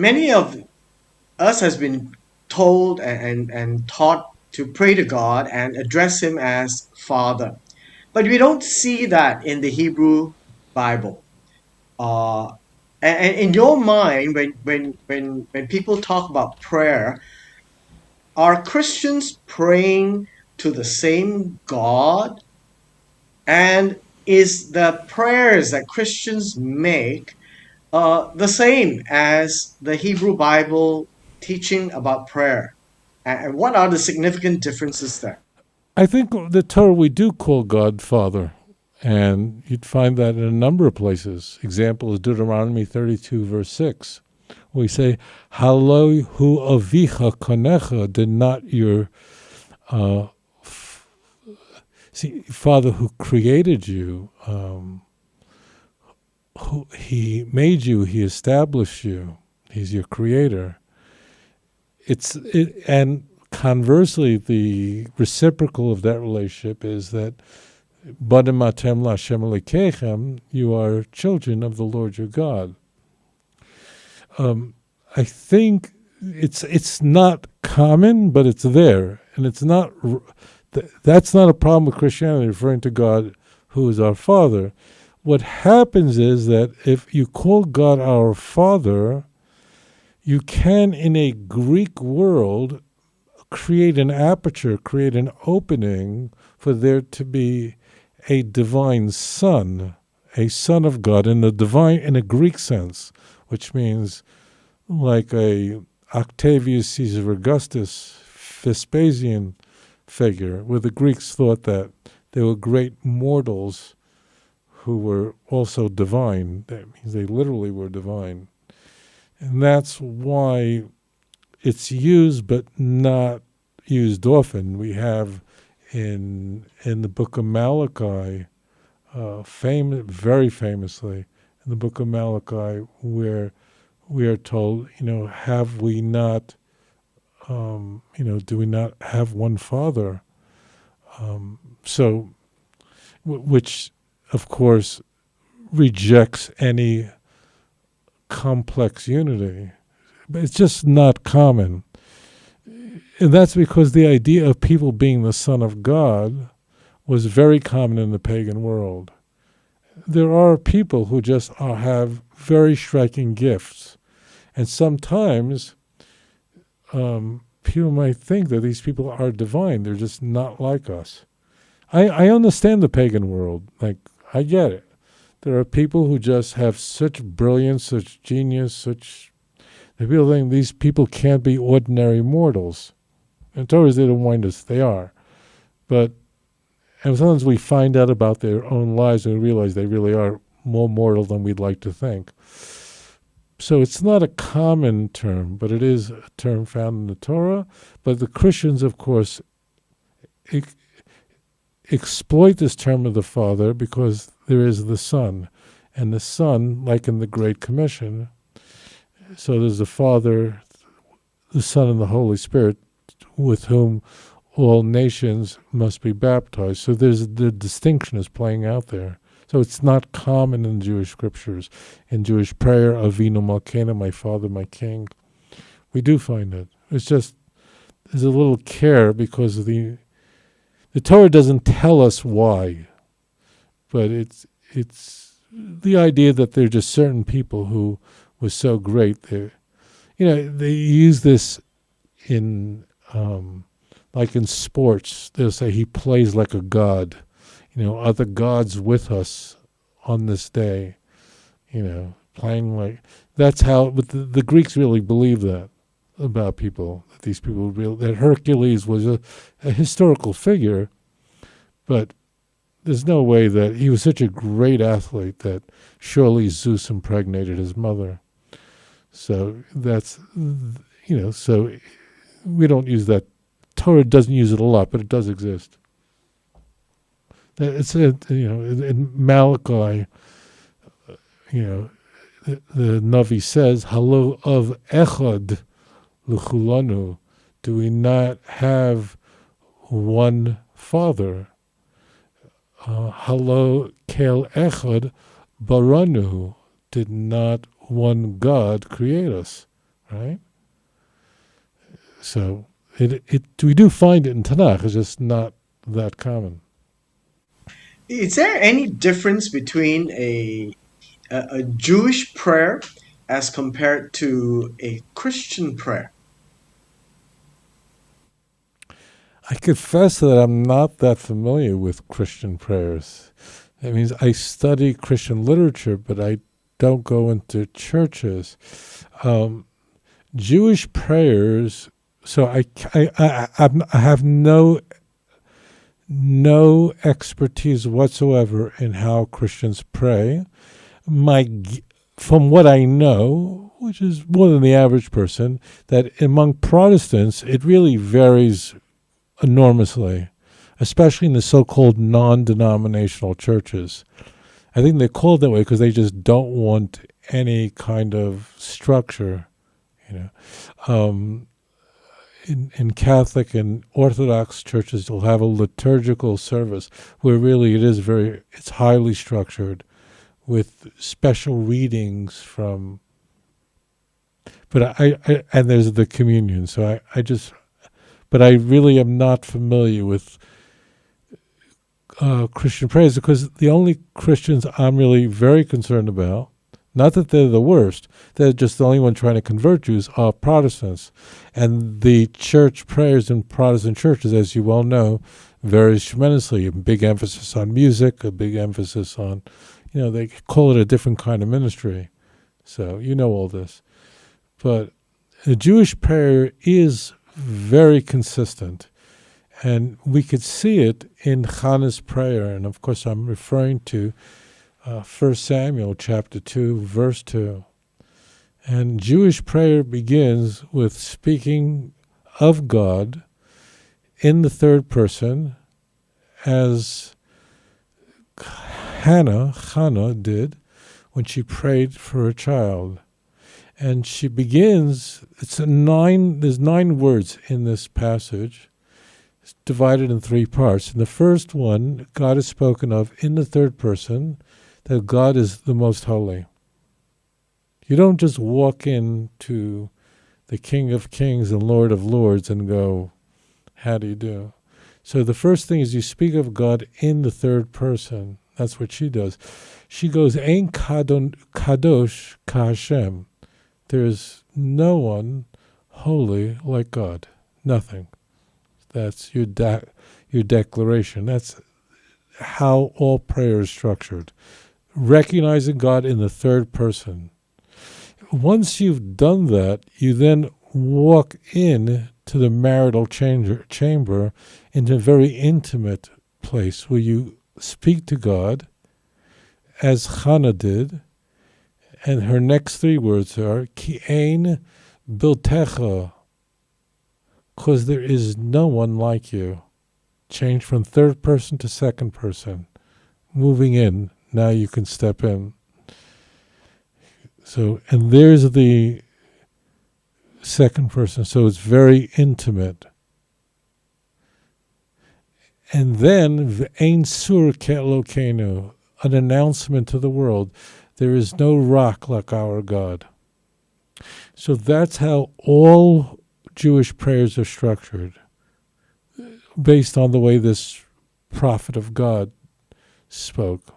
many of us has been told and taught to pray to God and address him as Father. But we don't see that in the Hebrew Bible. Uh, and in your mind, when people talk about prayer, are Christians praying to the same God? And is the prayers that Christians make the same as the Hebrew Bible teaching about prayer? And what are the significant differences there? I think the Torah we do call God Father, and you'd find that in a number of places. Example is Deuteronomy 32, verse 6. We say, Halo hu avicha konecha, did not your Father who created you, who he made you, he established you, he's your creator. And conversely, the reciprocal of that relationship is that Badim atem laHashem Elokeichem, you are children of the Lord your God. I think it's not common, but it's there, and it's not. That's not a problem with Christianity, referring to God who is our Father. What happens is that if you call God our Father, you can, in a Greek world, create an aperture, create an opening for there to be a divine son, a son of God in a Greek sense, which means like a Octavius Caesar Augustus Vespasian figure, where the Greeks thought that they were great mortals who were also divine. That means they literally were divine. And that's why it's used but not used often. We have in the book of Malachi, very famously, in the book of Malachi, where we are told, have we not, do we not have one Father? Which, of course, rejects any complex unity. But it's just not common. And that's because the idea of people being the Son of God was very common in the pagan world. There are people who just have very striking gifts. And sometimes people might think that these people are divine. They're just not like us. I understand the pagan world. Like, I get it. There are people who just have such brilliance, such genius, the people think these people can't be ordinary mortals. And Torah they don't mind us, they are. But and sometimes we find out about their own lives and we realize they really are more mortal than we'd like to think. So it's not a common term, but it is a term found in the Torah. But the Christians, of course, exploit this term of the Father because there is the Son. And the Son, like in the Great Commission, so there's the Father, the Son, and the Holy Spirit, with whom all nations must be baptized. So there's the distinction is playing out there. So it's not common in Jewish scriptures. In Jewish prayer, Avinu Malkeinu, my Father, my King, we do find it. It's just there's a little care because of the Torah doesn't tell us why, but it's the idea that there are just certain people who were so great. They use this in like in sports. They'll say he plays like a god. Are the gods with us on this day? Playing like that's how. But the Greeks really believe that about people. That these people that Hercules was a historical figure, but there's no way that he was such a great athlete that surely Zeus impregnated his mother. So that's So we don't use that. Torah doesn't use it a lot, but it does exist. It's in Malachi, the Navi says, "Halo of echad l'chulanu." Do we not have one Father? Halo kel echad baranu. Did not one God create us? right? So we do find it in Tanakh. It's just not that common. Is there any difference between a Jewish prayer as compared to a Christian prayer? I confess that I'm not that familiar with Christian prayers. That means I study Christian literature, but I don't go into churches. Um, Jewish prayers. So I have no expertise whatsoever in how Christians pray. From what I know, which is more than the average person, that among Protestants it really varies enormously, especially in the so-called non-denominational churches. I think they're called that way because they just don't want any kind of structure, you know. In Catholic and Orthodox churches, you'll have a liturgical service where really it's highly structured with special readings from. But and there's the communion. So but I really am not familiar with Christian prayers because the only Christians I'm really very concerned about, not that they're the worst, they're just the only one trying to convert Jews, are Protestants. And the church prayers in Protestant churches, as you well know, varies tremendously. A big emphasis on music, a big emphasis on, they call it a different kind of ministry. So you know all this. But the Jewish prayer is very consistent. And we could see it in Hannah's prayer. And of course, I'm referring to 1 Samuel chapter 2, verse 2. And Jewish prayer begins with speaking of God in the third person, as Hannah did when she prayed for a child. And she begins, there's 9 words in this passage. It's divided in 3 parts. In the first one, God is spoken of in the third person, that God is the most holy. You don't just walk into the King of Kings and Lord of Lords and go, how do you do? So the first thing is you speak of God in the third person. That's what she does. She goes, Ein kadosh ka'Hashem. There's no one holy like God. Nothing. That's your declaration. That's how all prayer is structured. Recognizing God in the third person. Once you've done that, you then walk in to the marital chamber into a very intimate place where you speak to God, as Hannah did, and her next 3 words are, Ki ein biltecha, because there is no one like you. Change from third person to second person. Moving in, now you can step in. So, and there's the second person, so it's very intimate. And then, V'ein sur ke'elokenu, an announcement to the world. There is no rock like our God. So that's how all Jewish prayers are structured, based on the way this prophet of God spoke.